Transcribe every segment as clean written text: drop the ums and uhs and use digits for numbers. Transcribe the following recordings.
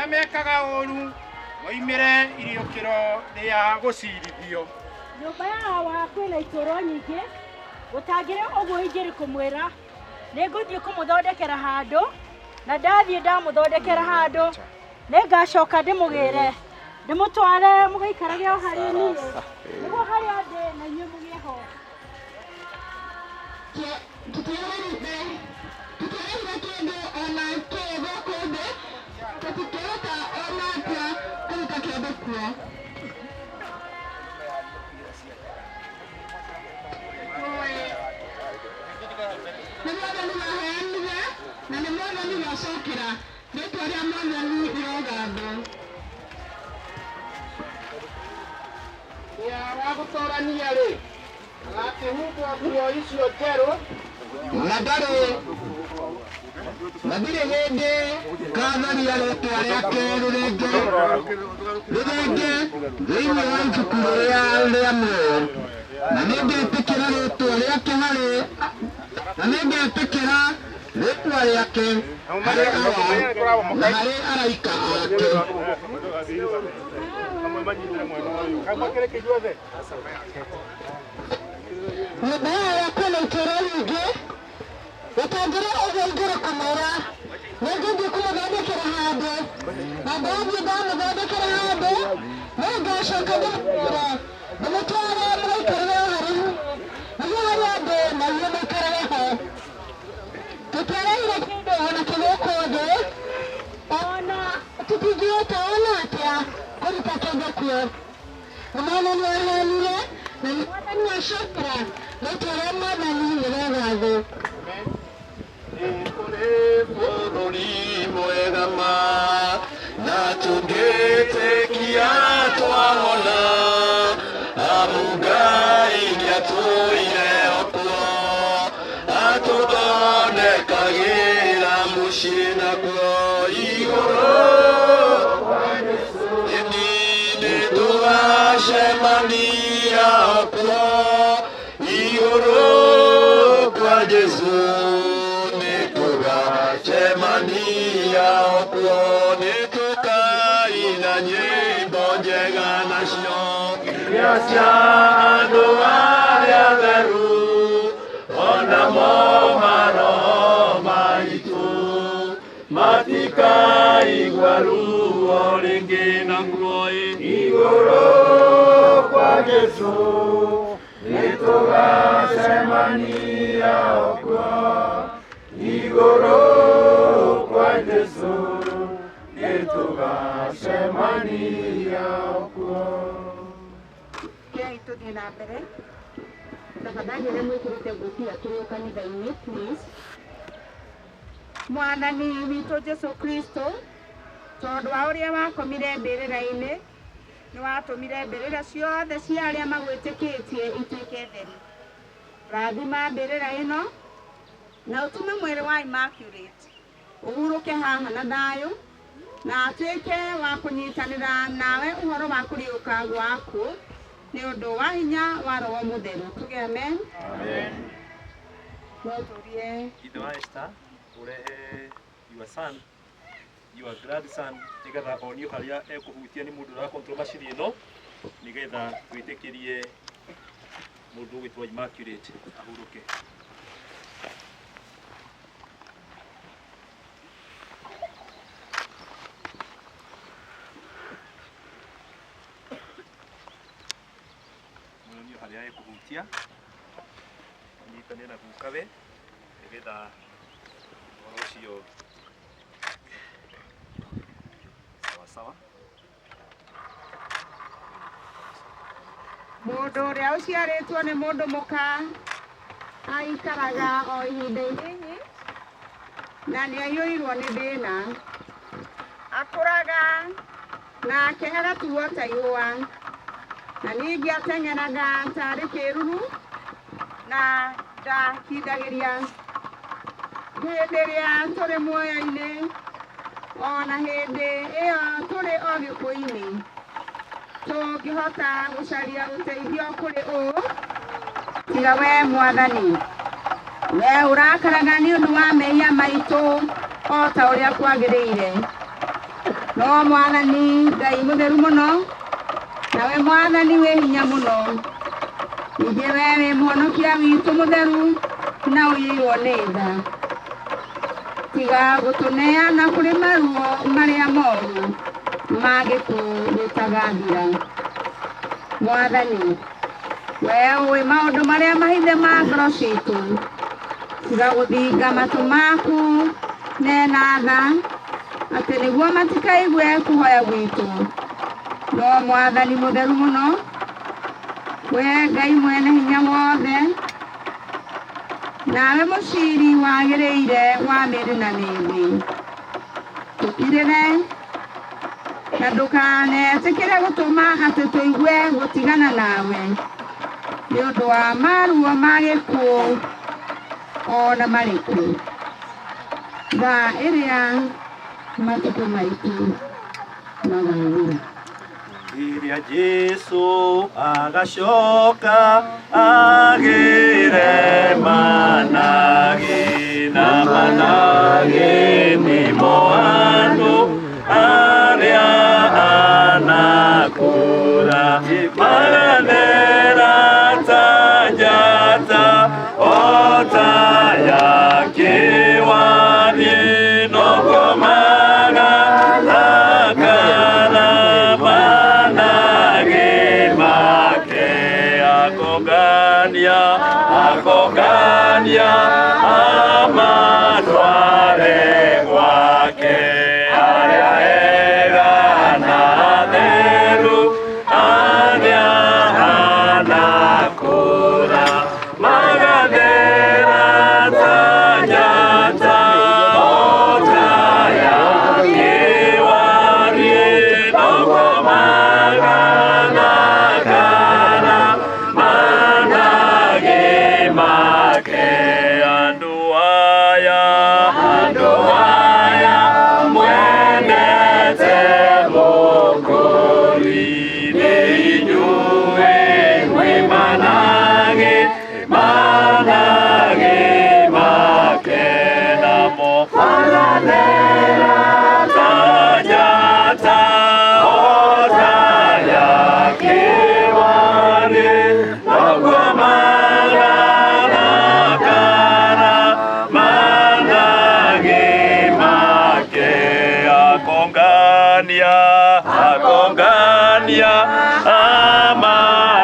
aria mekaga ũru moimire iriũkĩro rĩa gũcirithio. Nyũmba yawa kwĩna itũũro nyingĩ, gũtangĩrĩ ũguo ingĩrĩ kũmwĩra nĩngũthiĩ kũmũthondekera handũ, na ndathiĩ ndamũthondekera handũ nĩngacoka ndĩmũgĩre ndĩmũtware mũgĩikarage o harĩa niĩ nĩguo harĩa ndĩ na inyuĩ mũgĩe ho. Tũtiarĩire kĩndũ ona kĩĩgo kũndũ, tũtikĩhota ona atĩa kũruta kĩndũ kuo. Nĩ mwathani waheanire na nĩ mwathani wacokera, rĩĩtwa rĩa mwathani rĩrogathwo. Nĩa wa gũtorania-rĩ, agakĩhumbwo nguo icio njerũ na ndarĩ hĩndĩ katharia rĩĩtwa rĩake rĩrĩngĩ thĩinĩ wa ibuku rĩrĩa rĩa muoyo, na nĩngetĩkĩra rĩĩtwa rĩake na nĩngetĩkĩra rĩĩtwa rĩake harĩ awa na harĩ araika ake. Nyũmba yayo kwĩna itũũro nyingĩ, gũtangĩrĩ ũguo ingĩrĩ kũmwĩra nĩngũthiĩ kũmũthondekera handũ, na ndathiĩ ndamũthondekera handũ nĩngacoka ndĩmũgĩre ndĩmũtware mũgĩikarage o harĩa nĩguo harĩa ndĩ na inyuĩ mũikarage ho. Tũtiarĩire kĩndũ ona kĩgũkũ thĩ, ona tũtingĩhota ona atĩa kũruta kĩndũ kuo. Nĩ mwathani waheanire na nĩ mwathani wacokera, rĩĩtwa rĩa mwathani rĩrogathwo. Kũrĩ bũrũri mwega ma na tũngĩtĩkia twahona, amu Ngai nĩatũire okuo atũthondekagĩra mũciĩ nakuo igũrũ kwa Jesũ. Ĩni nĩtũgacemania okuo igũrũ kwa Jesũ. Tũgacemania okuo nĩtũkaina nyĩmbo njega nacio iria cia andũ arĩa atheru, onamo maroho maitũ matikaigua ruo rĩngĩ naguo igũrũ kwa Jesũ. Nĩtũgacemania okuo igũrũ kwa Jesũ, nĩtũgacemania okuo. Kĩai tũthiĩ na mbere, tafadhali nĩ mwĩkĩrĩte ngũbia tũrĩ kanitha-inĩ please. Mwathani witũ Jesũ Kristo, tondũ wa ũrĩa wakomire mbĩrĩra-inĩ, nĩ watũmire mbĩrĩra ciothe cia arĩa magwĩtĩkĩtie ituĩke theru. Rathima mbĩrĩra ĩno na ũtume mwĩrĩ wa Emmaculate ũhurũke haha na thayũ, na atuĩke wa kũnyitanĩra nawe ũhoro wa kũriũka gwaku nĩ ũndũ wa hinya wa Roho Mũtheru. Tuge amen. Amen. Kigia Wa Esther, urehe your son, your grandson, nigetha onio harĩa ekũhutia nĩ mũndũ ũrĩa control macini ĩno, nigetha twĩtĩkĩrie mũndũ ũgwĩtwo Emmaculate ahurũke. Onio harĩa ekũhutia, anyitane na gukawe, nigetha ũhoro ũcio sawa. Mũndũ ũrĩa ũciarĩtwo nĩ mũndũ mũka aikaraga o ihinda-inĩ na nĩ aiyũirwo nĩ thĩna, akũraga nake agatuo ta ihũa, na ningĩ ateng'eraga tarĩ kĩruru na ndakindagĩria. Hĩndĩ ĩrĩa tũrĩ muoyo-inĩ, ona hĩndĩ ĩyo tũrĩ o gĩkuũ-inĩ, tũngĩhota gũcaria ũteithio kũrĩ ũũ tiga we Mwathani. We ũrakaraga nĩ ũndũ wa mehia maitũ o ta ũrĩa kwagĩrĩire. no mwathani Ngai mutheru muno nawe mwathani we hinya muno ningĩ wewe mwonokia witũ mũtheru na ũiywo nĩ tha tiga gũtũneana kũrĩ maruo marĩa moru mangĩtũrutaga thira mwathani we ũĩ maũndũ marĩa mahithe ma ngoro citũ tiga gũthinga matũ maku nena tha atĩ nĩguo matikaigue kũhoya gwitũ no mwathani mũtheru mũno we Ngai mwene hinya wothe nawe mũciri wagĩrĩire wa mĩrĩ na mĩĩrĩ tũkirĩre na ndũkanetĩkĩre gũtũma atĩ tũigue gũtigana nawe nĩ ũndũ wa maruo ma gĩkuũ ona marĩkũ thaa ĩrĩa matukũ maitũ magathira Iria Jesu agacoka agire managi na managi nimo andũ arĩa anakũra magathera ta njata o ta ya kĩwarie no komaga akogania amatware gwake arĩa ega na theru arĩa anakũra magathera ta njata o ta ya kĩwarie no komaga na kana andũ aya mwendete mũkũri nĩ inyuĩ mwĩ managi make namo magathera ta njata o ta ya kĩwarie noguo akongania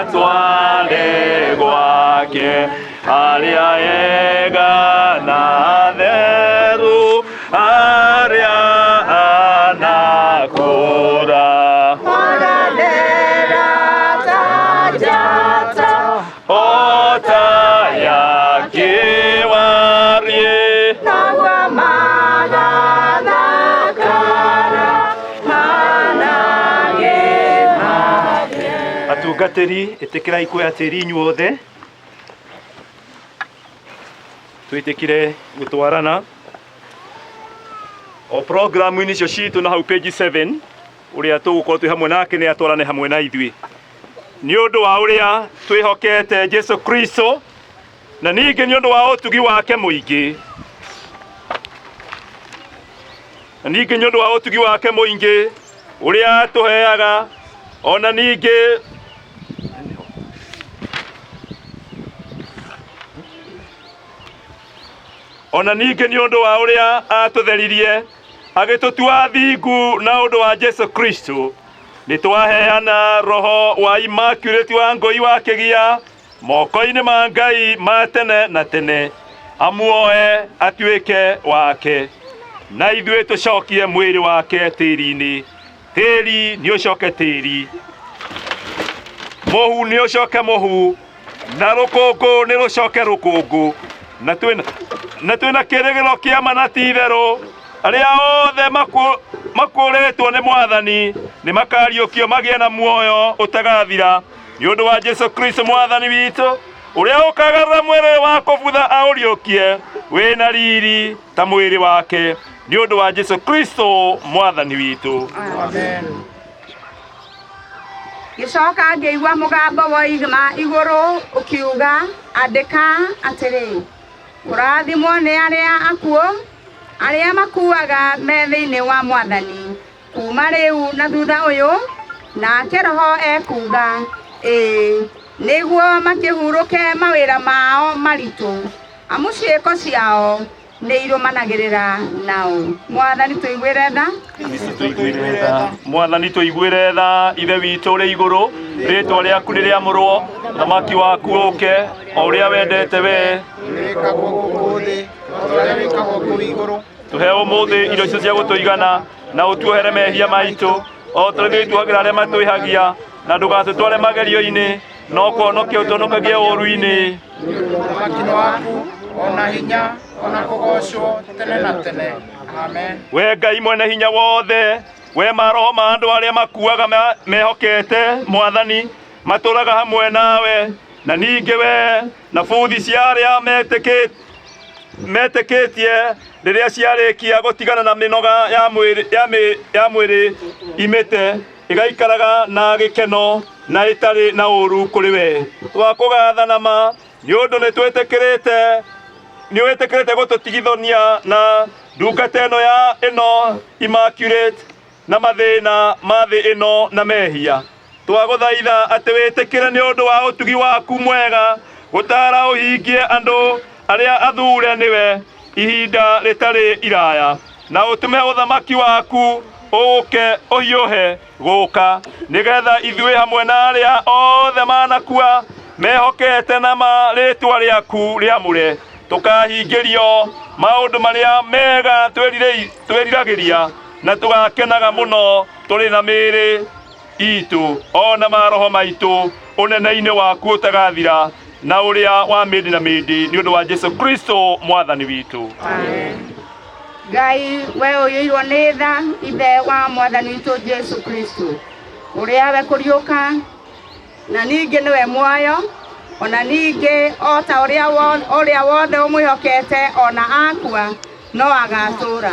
amatware gwake arĩa ega na theru arĩa anakũra magathera ta njata o ta ya kĩwarie noguo atungatĩri ĩtĩkĩrai kuoya tĩri inyuothe twĩtĩkire gũtwarana o programu-inĩ icio citũ na hau page 7 ũrĩa tũgũkorwo twĩ hamwe nake nĩ atwarane hamwe na ithuĩ nĩ ũndũ wa ũrĩa twĩhokete Jesu Kristo na ningĩ nĩ ũndũ wa ũtugi wake mũingĩ ũrĩa tũheaga ona ningĩ nĩ ũndũ wa ũrĩa atũtheririe agĩtũtua thingu na ũndũ wa Jesu Kristo nĩ twaheana roho wa Emmaculate wa ngoi wa Kigia moko-inĩ ma Ngai ma tene na tene amuoe atuĩke wake na ithuĩ tũcokie mwĩrĩ wake tĩri-inĩ tĩri nĩ ũcoke tĩri mũhu nĩ ũcoke mũhu na rũkũngũ nĩ rũcoke rũkũngũ na twĩna kĩrĩgĩro kĩa ma na ti itherũ arĩa othe makũrĩtwo nĩ mwathani nĩ makariũkio magĩe na muoyo ũtagathira nĩ ũndũ wa Jesu Kristo mwathani witũ ũrĩa ũkagarũra mwĩrĩ wa kũbutha aũriũkie wĩna riri ta mwĩrĩ wake nĩ ũndũ wa Jesu Kristo mwathani witũ amen. Gĩcoka ngĩigua mũgambo woima igũrũ ũkiuga andĩka atĩrĩ kũrathimwo nĩ arĩa akuũ arĩa makuaga me thĩinĩ wa mwathani kuma riu na thutha uyu nake roho ekuga niguo makihuruke mawira mao maritu amu ciiko ciao nĩ irũmanagĩrĩra nao. Mwathani tũiguĩre tha. Mwathani tũiguĩre tha. Ithe witũ ũrĩ igũrũ, rĩĩtwa rĩaku rĩrĩamũrwo, thamaki waku ũke, o ũrĩa wendete we. Wĩkagwo gũkũ thĩ, o ũrĩa wĩkagwo kũu igũrũ. Tũhe ũmũthĩ irio icio cia gũtũigana, na ũtuohere mehia maitũ, o ta ũrĩa tuohagĩra arĩa matwĩhagia, na ndũgatũtware magerio-inĩ, no kũhonokia ũtũhonokagie ũũru-inĩ. Ũthamaki nĩ waku, ona hinya, ona kũgocwo tene na tene. Amen. We Ngai mwene hinya wothe, we maroho ma andũ arĩa makuaga mehokete Mwathani, matũraga hamwe nawe, na ningĩ we na buthi cia arĩa metĩkĩtie rĩrĩa ciarĩkia gũtigana na mĩnoga ya mwĩrĩ imĩte, ĩgaikaraga na gĩkeno na ĩtarĩ na ũũru kũrĩ we. Twakũgatha ma nĩ ũndũ nĩ wĩtĩkĩrĩte gũtũtigithania na ndungata ĩno ya Emmaculate na mathĩna ma thĩ ĩno na mehia. Twagũthaitha atĩ wĩtĩkĩre nĩ ũndũ wa ũtugi waku mwega gũtaara ũhingie andũ arĩa athuure nĩwe ihinda rĩtarĩ iraya, na ũtũme ũthamaki waku ũke ũhiũhe gũka, nĩgetha ithuĩ hamwe na arĩa othe manakua mehokete na marĩtwa rĩaku rĩamũre tũkahingĩrio maũndũ marĩa mega twĩriragĩria, na tũgakenaga mũno tũrĩ na mĩĩrĩ itũ ona maroho maitũ ũnene-inĩ waku ũtagathira na ũrĩa wa mĩndĩ na mĩndĩ, nĩ ũndũ wa Jesu Kristo Mwathani witũ. Amen. Ngai we ũiyũirwo nĩ tha, ithe wa Mwathani witũ Jesu Kristo, ũrĩa we kũriũka na ningĩ nĩwe muoyo, ona ningĩ o ta ũrĩa wothe ũmwĩhokete ona akua no agatũũra,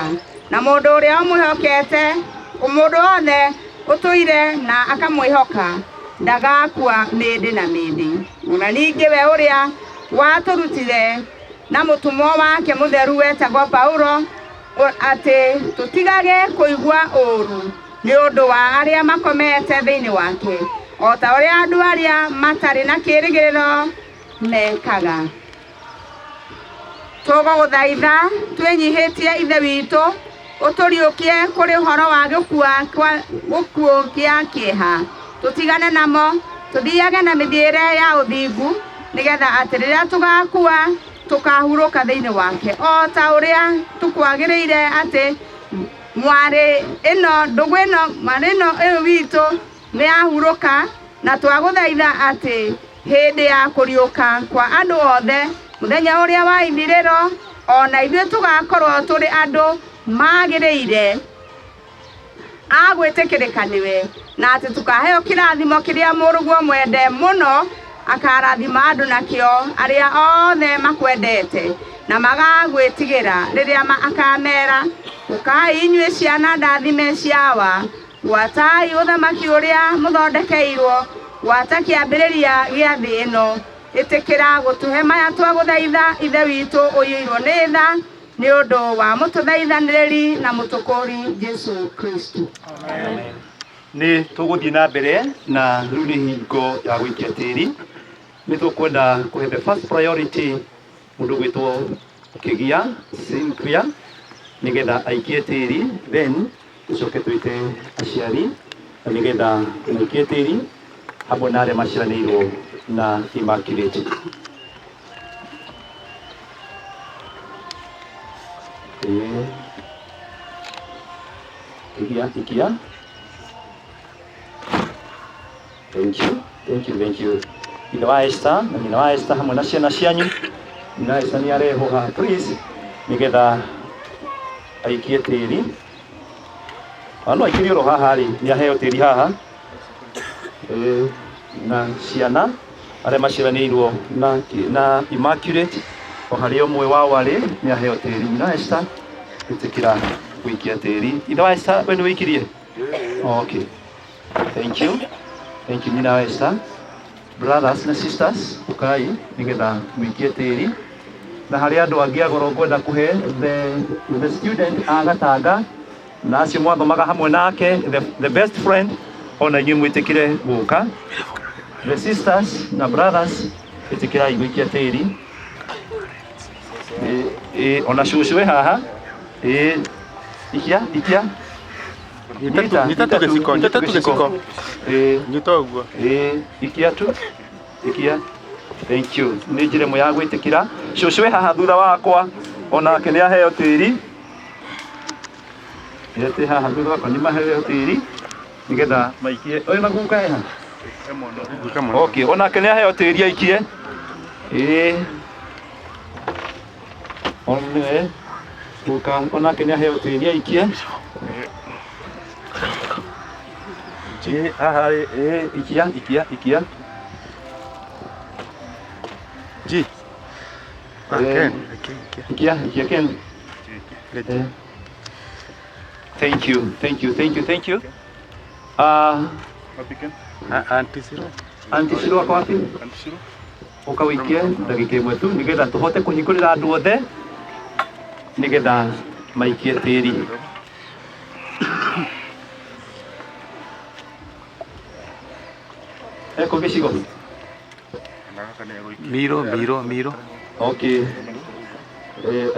na mũndũ ũrĩa ũmwĩhokete, mũndũ wothe ũtũire na akamwĩhoka ndagakua mĩndĩ na mĩndĩ. Ona ningĩ we ũrĩa watũrutire na mũtumwo wake mũtheru wetagwo Paulo atĩ tũtigage kũigua ũũru nĩ ũndũ wa arĩa makomete thĩinĩ wake, o ta ũrĩa andũ arĩa matarĩ na kĩĩrĩgĩrĩro mekaga. Tũgũgũthaitha twĩnyihĩtie ithe witũ, ũtũriũkie kũrĩ ũhoro wa gũkuũ gĩa kĩeha, tũtigane namo, tũthiage na mĩthiĩre ya ũthingu, nĩgetha atĩ rĩrĩa tũgakua tũkahurũka thĩinĩ wake, o ta ũrĩa tũkwagĩrĩire atĩ mwarĩ ĩno ndũgũ ĩno mwarĩ ĩno ũyũ witũ nĩ yahurũka, na twagũthaitha atĩ hĩndĩ ya kũriũka kwa andũ othe mũthenya ũrĩa wa ithirĩro, ona ithuĩ tũgakorwo tũrĩ andũ magĩrĩire a gwĩtĩkĩrĩka nĩwe, na atĩ tũkaheo kĩrathimo kĩrĩa mũrũguo mwende mũno akarathima andũ nakĩo arĩa othe makwendete na magagwĩtigĩra rĩrĩa akamera, ũkai inyuĩ ciana ndathime ciawa, gwatai ũthamaki ũrĩa mũthondekeirwo gwata kĩambĩrĩria gĩa thĩ ĩno. Ĩtĩkĩra gũtũhe maya twagũthaitha ithe witũ ũiyũirwo nĩ tha, nĩ ũndũ wa mũtũthaithanĩrĩri na mũtũkũri Jesu Kristo. Amen. Nĩ tũgũthiĩ na mbere na rĩu nĩ hingo ya gũikia tĩĩri. Nĩ tũkwenda kũhe the first priority mũndũ gwĩtwo Kigia Wa, nĩgetha aikie tĩĩri, then tũcoke twĩte aciari na nĩgetha maikie tĩĩri hamwe na arĩa maciaranĩirwo na Emmaculate. Kigia. Thank you. Kigia Wa Esther, na Kigia Wa Esther hamwe na ciana cianyu. Kigia Wa Esther nĩ arehwo haha please, nĩgetha aikie tĩĩri. No aikĩrio ro haha rĩ, nĩ aheo tĩĩri haha. Na ciana arĩa maciaranĩirwo na Emmaculate, o harĩ ũmwe wao arĩ nĩ aheo tĩĩri. Kigia Wa Esther ĩtĩkĩra gũikia tĩĩri. Kigia Wa Esther we nĩ wĩikirie? Okay. Thank you Kigia Wa Esther. Brothers and sisters, ukai nĩgetha mũikie tĩĩri. Na harĩ andũ angĩ agoro ngwenda kũhe the student agatanga nacio mwathomaga hamwe nake the best friend ona inyuĩ mwĩtĩkire gũka. The sisters na brothers ĩtĩkĩrai gũikia tĩri. Ona cũcũ haha ikia Nyita tu gĩciko. Nyita ũguo. Ikia tu. Ikia. Thank you. Nĩ njĩra ĩmwe ya gwĩtĩkĩra. Cũcũ haha thutha wakwa onake nĩ aheo tĩri. Yete haha thutha wakwa nĩ maheo tĩri nĩgetha maikie. Oĩ maguka haha. Okay, onake nĩ aheo tĩri aikie. One guka onake nĩ aheo tĩri aikie. Haha ikia. Ji. Ikia Ken. Thank you. Auntie Siro wako wapi? Ukawikie ndagĩka ĩmwe tu nĩgetha tũhote kũhingũrĩra andũ othe nĩgetha maikie tĩri. Eko gĩcigo. Miro. Okay.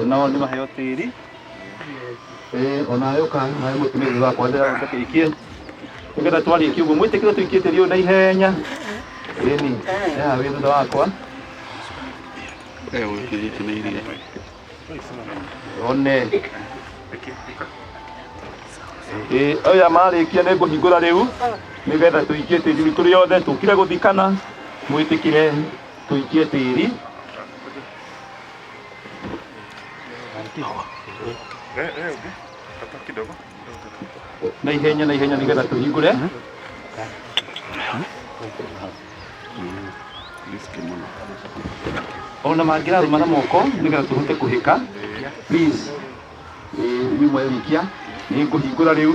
Nao nĩ maheo tĩri. Ona yoka nawe mũtumia wakwa ndĩra gũkĩikie. Nĩgetha twarĩkie ũguo mwĩtĩkĩre tũikie tĩri ũyũ na ihenya. Ĩni, wĩ thutha wakwa. One. Oya marĩkia nĩ ngũhingũra rĩu nĩgetha tũikie tĩri tũrĩ othe tũkire gũthikana mwĩtĩkire tũikie tĩri. Na ihenya nĩgetha tũhingũre. Ona mangĩrarũma na moko nĩgetha tũhote kũhĩka. Please. Imwe wikia nĩ ngũhingũra rĩu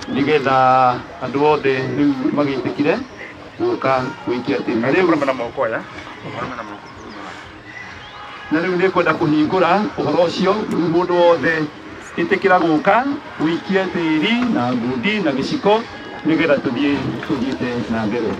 nĩgetha andũ othe rĩu magĩtĩkire gũka gũikia tĩri. Na rĩu nĩ kwenda kũhingũra ũhoro ũcio mũndũ wothe ĩtĩkĩra gũka gũikia tĩri na ngundi na gĩciko nĩgetha tũthiĩte na mbere.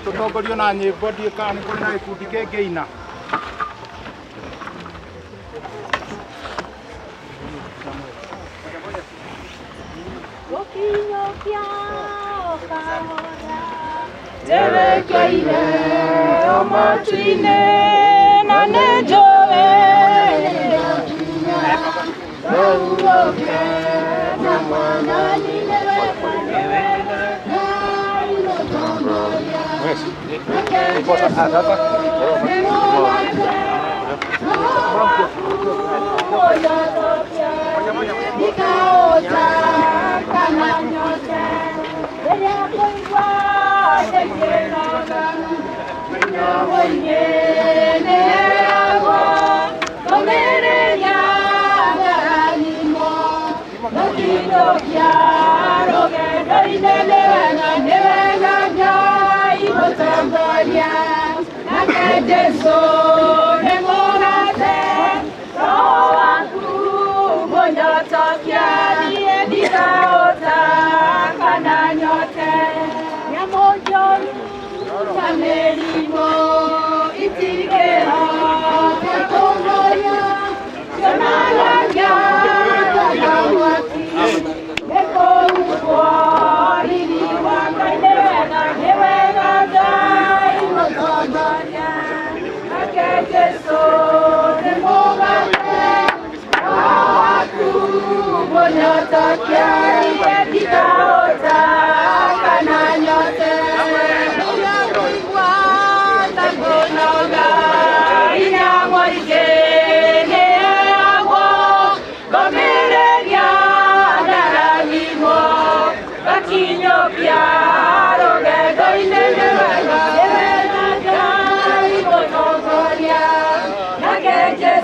Tũtongorio na nyĩmbo ndiĩ kana nĩ kũrĩ na gĩkundi kĩngĩina. Gũkinyũkia ũkahora njerekeire o matu-inĩ na nĩ njũĩ ũguoke na mwanani-inĩ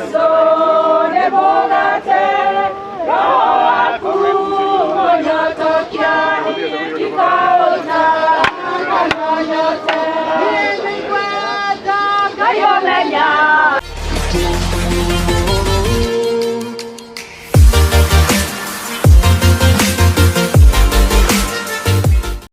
Yesu ni mugate roho monyotokia ikauta monyote ni kwata kayomenya